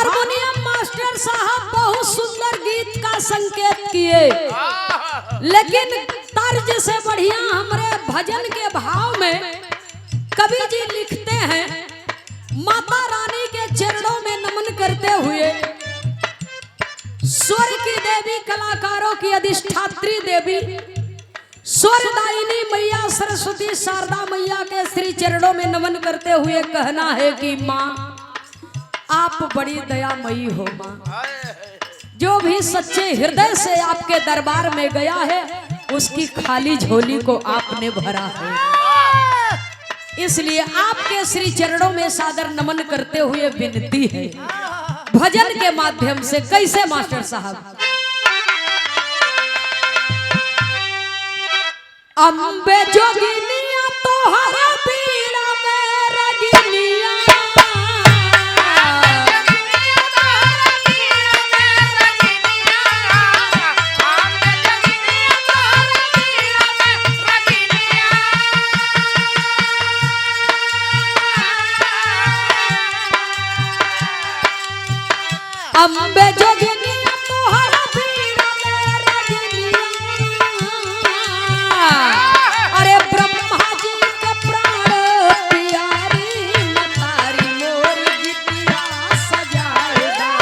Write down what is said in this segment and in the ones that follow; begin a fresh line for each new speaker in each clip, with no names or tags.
Harmonium master साहब बहुत सुंदर गीत का संकेत किए, लेकिन तर्ज से बढ़िया हमारे भजन के भाव में कवि जी लिखते हैं, माता रानी के चरणों में नमन करते हुए स्वर की देवी, कलाकारों की अधिष्ठात्री देवी, स्वरदायिनी मैया सरस्वती शारदा मैया के श्री चरणों में नमन करते हुए कहना है कि माँ आप बड़ी दयामयी हो। माँ जो भी सच्चे हृदय से आपके दरबार में गया है उसकी खाली झोली को आपने भरा है, इसलिए आपके श्री चरणों में सादर नमन करते हुए विनती है भजन के माध्यम से। कैसे मास्टर साहब? अम्बे जोगिनिया तोहरा पीड़ा में रगिनिया, अम्बे जोगिनिया तोहरा पीड़ा में रगिनिया, अरे ब्रह्मा जी के प्राण प्यारी मतारी मोर जितिया सजाएगा,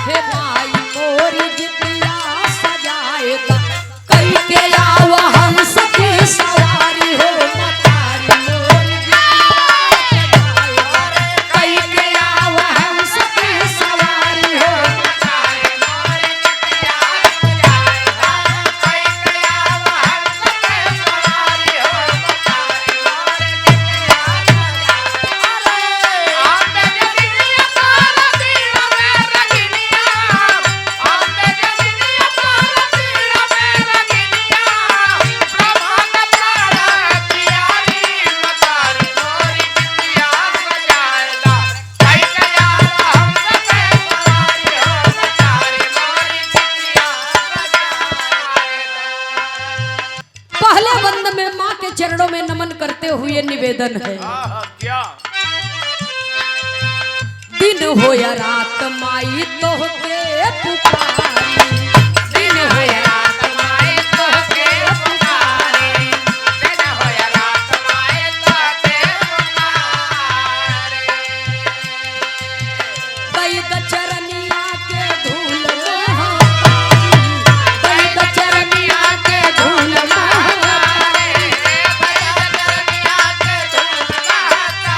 हे माई मोर जितिया सजाएगा, कई के आवा हम सखी सवारी हो मतारी मोर जितिया सजाएगा, कई के आवा हम सखी सवारी हो मतारी मोर जितिया सजाएगा, कई के आवा हम सखी सवारी हो मतारी मोर जितिया पहले बंद में माँ के चरणों में नमन करते हुए निवेदन है,
क्या
दिन हो या रात माई तोहके पुकारी, दिन हो या रात माई तोहके पुकारी, दिन हो या रात माई तोहके पुकारी, दैद चरनिया के धूल महाकारी, दैद चरनिया के धूल महाकारी, दैद चरनिया के धूल महाकारी,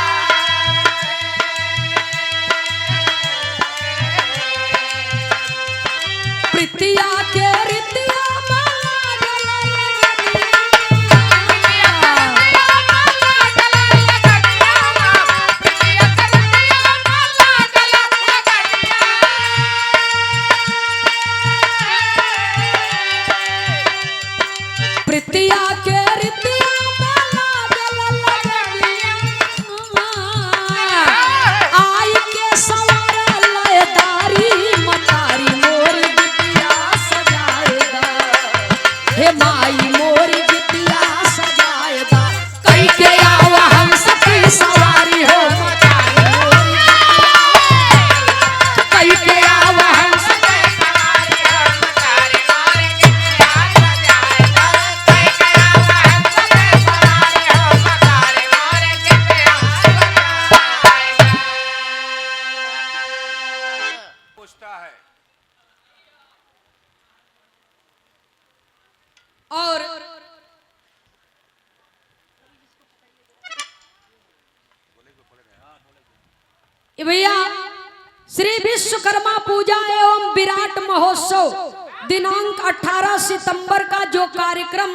प्रीतिया के रीतिया माला गला लगनिया, प्रीतिया माला गला लगनिया, प्रीतिया के रीतिया माला गला लगनिया, प्रीतिया के रीतिया माला गला लगनिया, आई के सवार लयदारी मतारी मोर जितिया सजाएगा, हे माई मोर जितिया सजाएगा, कई के आवा हम सखी सवारी हो मतारी मोर जितिया, कई के आवा हम सखी सवारी हो मतारी मोर जितिया सजाएगा, कई के आवा हम सखी सवारी हो मतारी मोर जितिया सजाएगा।
पूछता है
और ये भैया श्री विश्वकर्मा पूजा एवं विराट महोत्सव दिनांक 18 सितंबर का जो कार्यक्रम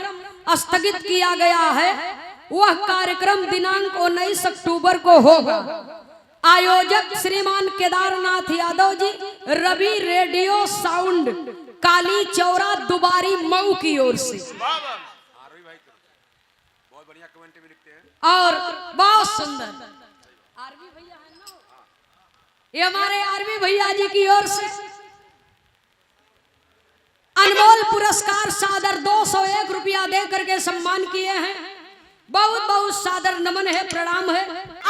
स्थगित किया गया है वह कार्यक्रम दिनांक 19 अक्टूबर को होगा। आयोजक श्रीमान केदारनाथ यादव जी, रवि रेडियो साउंड, काली चौरा, दुबारी, मऊ की ओर से।
आरवी भाई बहुत बढ़िया कमेंट भी लिखते हैं
और बहुत सुंदर आरवी भैया है ना, ये हमारे आरवी भैया जी की ओर से अनमोल पुरस्कार सादर 201 रुपया दे करके सम्मान किए हैं। बहुत बहुत सादर नमन है, प्रणाम है।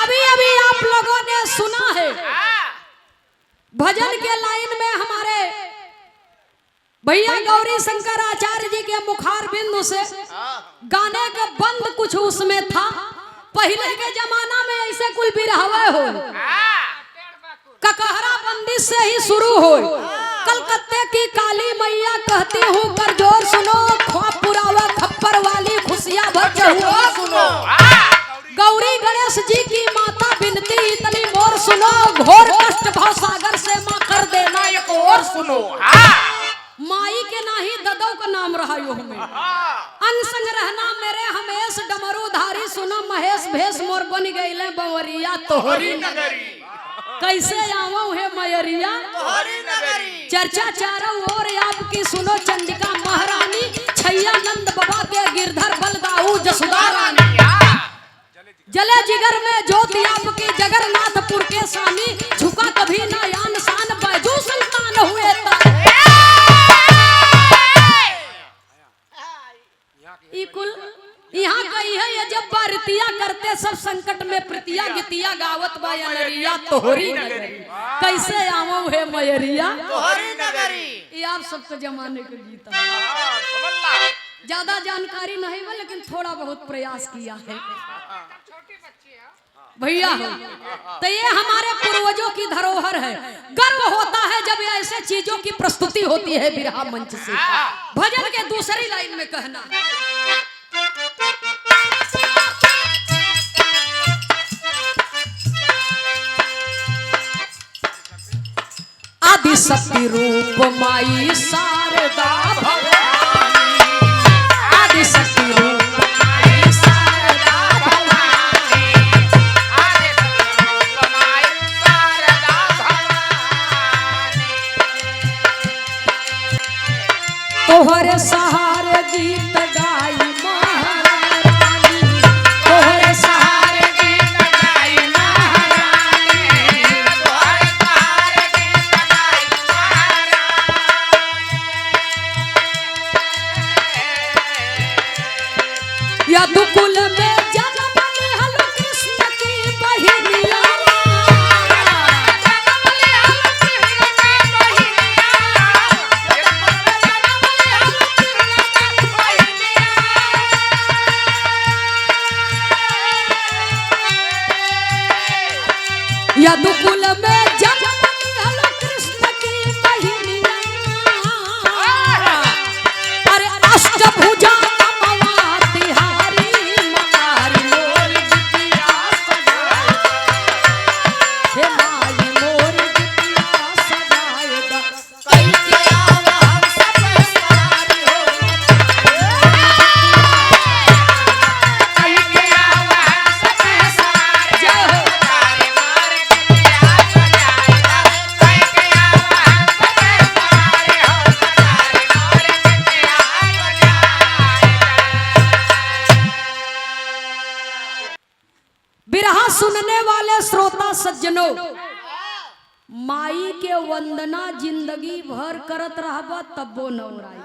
अभी अभी आप लोगों ने सुना है भैया गौरी शंकर आचार्य जी के मुखार बिंदु से गाने का बंद कुछ उसमें था। पहले के जमाना में ऐसे कुल बिरहवे हो, ककहरा बंदी से ही शुरू हो। कलकत्ते की काली मैया कहती हूँ कर जोर सुनो, ख्वाब पुरावा खप्पर वाली खुशियाँ भर सुनो। गौरी गणेश जी की माता बिनती इतनी मोर सुनो, घोर कष्ट भाव सागर से माँ कर देना एक और सुनो। माई के नाही ददौ का नाम रहा यो हमें, अंग संग रहना मेरे हमेश डमरूधारी सुनो। महेश भेष मोर बन गईले बंवरिया तोहरी नगरी, कैसे आवो है मयरिया तोहरी नगरी। चर्चा चारों ओर आपकी सुनो, चंडिका महारानी छैया नंद बाबा के गिरधर बलदाऊ जसुदा रानी। जले जिगर में ज्योति आपकी जगन्नाथपुर के स्वामी, झुका कभी ना यान शान बैजू सुल्तान हुए कुल। यहाँ कही है ये जब बारितिया करते सब संकट में प्रीतिया गीतिया गावत बायरिया तोहरी नगरी, कैसे आवो है मयरिया तोहरी नगरी। ये आप सबके जमाने के गीत है, ज्यादा जानकारी नहीं है लेकिन थोड़ा बहुत प्रयास किया है भैया। तो ये हमारे पूर्वजों की धरोहर है। गर्व होता है जब ऐसे चीजों की प्रस्तुति होती है बिरहा मंच से। भजन के दूसरी लाइन में कहना, आदि शक्ति रूप माई शारदा भवानी, आदि शक्ति रूप माई शारदा भवानी, आदि शक्ति रूप माई शारदा भवानी। तोहरे सहारे गीत गाई महारानी, तोहरे सहारे गीत गाई महारानी, तोहरे सहारे गीत गाई महारानी। यदुकुल में जन्म लिहल कृष्ण की बहिनिया, यदुकुल में जन्म लिहल कृष्ण की बहिनिया, अरे अष्टभुजा नमवा तिहारी मारी मोर बिटिया सजाए, हे माई मोर बिटिया सजाएगा, कई के आवा हम सब सारी हो, कई के आवा हम सब सारी जय हो। बिरहा सुनने वाले श्रोता सज्जनों, माई के वंदना जिंदगी भर करत रहबा तब्बो न ओराई,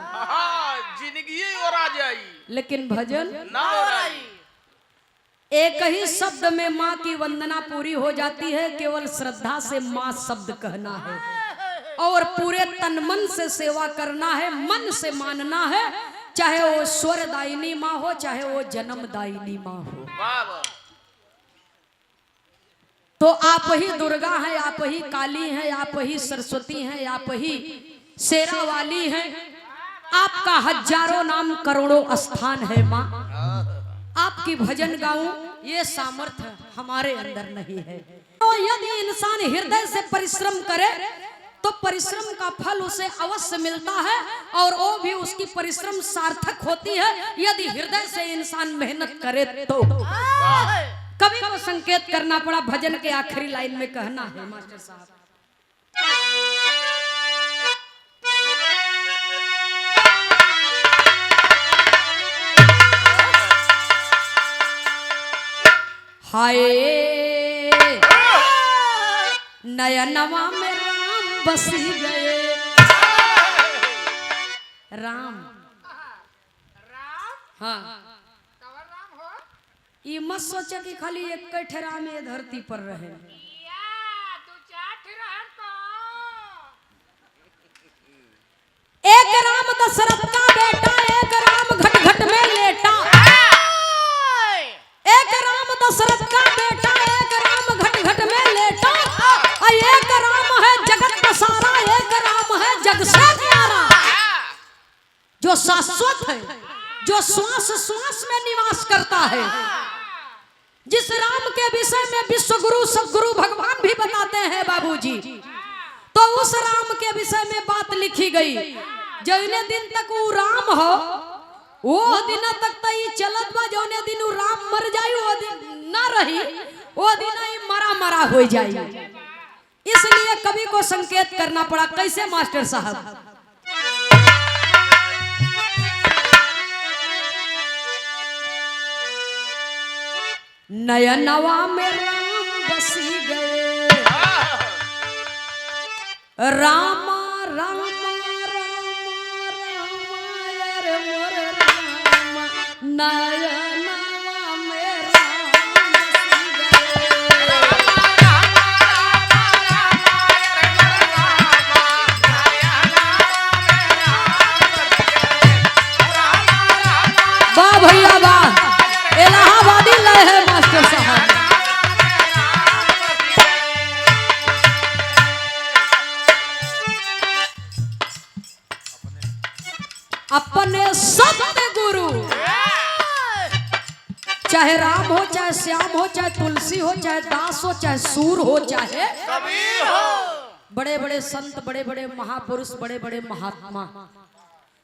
जिंदगी ओरा जाई
लेकिन भजन
ना ओराई।
एक ही शब्द में माँ की वंदना पूरी हो जाती है। केवल श्रद्धा से माँ शब्द कहना है और पूरे तन मन से सेवा करना है, मन से मानना है, चाहे वो स्वरदायिनी माँ हो चाहे वो जन्मदायिनी माँ हो। तो आप ही दुर्गा हैं, आप ही काली हैं, आप ही सरस्वती हैं, आप ही शेरा वाली हैं। आपका हजारों नाम करोड़ों स्थान है माँ। आपकी भजन गाऊं ये सामर्थ्य हमारे अंदर नहीं है। तो यदि इंसान हृदय से परिश्रम करे तो परिश्रम का फल उसे अवश्य मिलता है और वो भी उसकी परिश्रम सार्थक होती है। यदि हृदय से इंसान मेहनत करे तो कभी को संकेत करना पड़ा। भजन के आखिरी लाइन में कहना है मास्टर साहब, हाय नयनवा में राम बसी गए। राम हाँ, ये मत सोचा कि खाली एक ठेरा में धरती पर रहे। एक राम दशरथ का बेटा एक राम घट घट में लेटा। एक राम दशरथ का बेटा एक राम घट घट में लेटा। और एक राम है जगत का सारा, एक राम है जग से न्यारा, जो शाश्वत है, जो श्वास श्वास में निवास करता है। जिस राम के विषय में विश्व गुरु सदगुरु भगवान भी बताते हैं बाबूजी, तो उस राम के विषय में बात लिखी गई। जौने दिन तक वो राम हो वो दिन तक तो ये चलत बा, जौने दिन वो राम मर जाई वो दिन ना रही, वो दिन ही मरा मरा हो जाई। इसलिए कवि को संकेत करना पड़ा। कैसे मास्टर साहब? नयनवा में राम बसी गए, रामा रामा रामा रामा रे मोर रामा, नयनवा में राम बसी गए। वाह भैया वाह, इलाहाबादी लय है मास्टर साहब। अपने सत्य गुरु, चाहे राम हो, चाहे श्याम हो, चाहे तुलसी हो, चाहे दास हो, चाहे सूर हो, चाहे बड़े बड़े संत, बड़े बड़े महापुरुष, बड़े बड़े महात्मा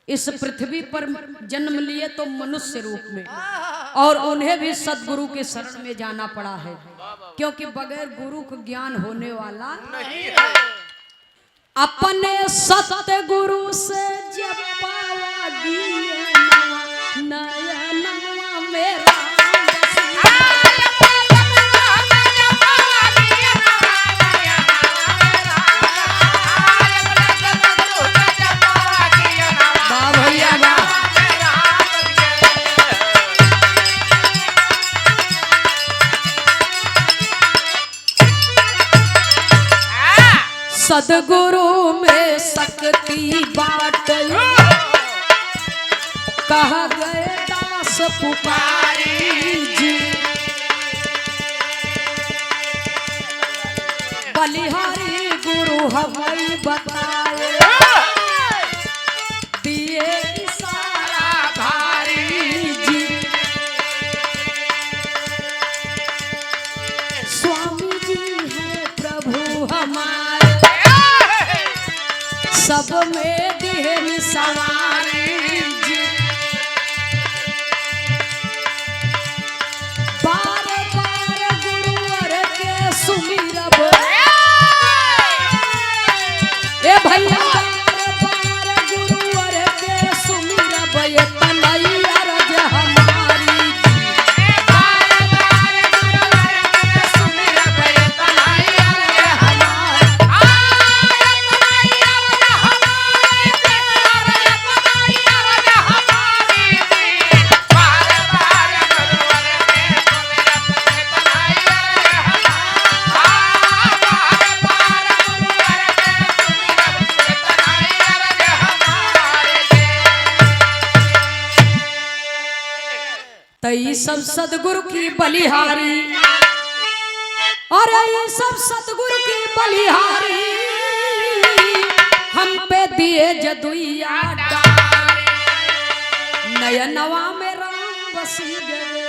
इस पृथ्वी पर जन्म लिए तो मनुष्य रूप में, और उन्हें भी सदगुरु के शरण में जाना पड़ा है, क्योंकि बगैर गुरु को ज्ञान होने वाला नहीं है। अपने सत्य गुरु से जब पावा दिए नयनवा मेरा सदगुरु में शक्ति बाट, कह गए दास पुकारी जी। बलिहारी गुरु हमें बताए, दिए इशारा भारी जी। स्वामी जी है प्रभु हमारे, सब में दिहन सवारी जी। बार बार गुरुवर के सुमिरब, ए भैया बार बार गुरुवर के सुमिरब, ये तनई अरज हमारी जी। बार बार गुरुवर के सुमिरब, ये तनई अरज हमारी। तई सब सदगुरु की बलिहारी, और ये सब सदगुरु की बलिहारी, हम पे दिए जदुइया डारे। नयनवा में राम बसी गए,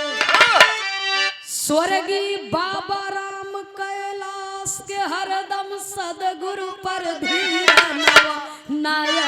स्वर्गी बाबा राम कैलाश के हरदम सदगुरु पर धीरा नवा नया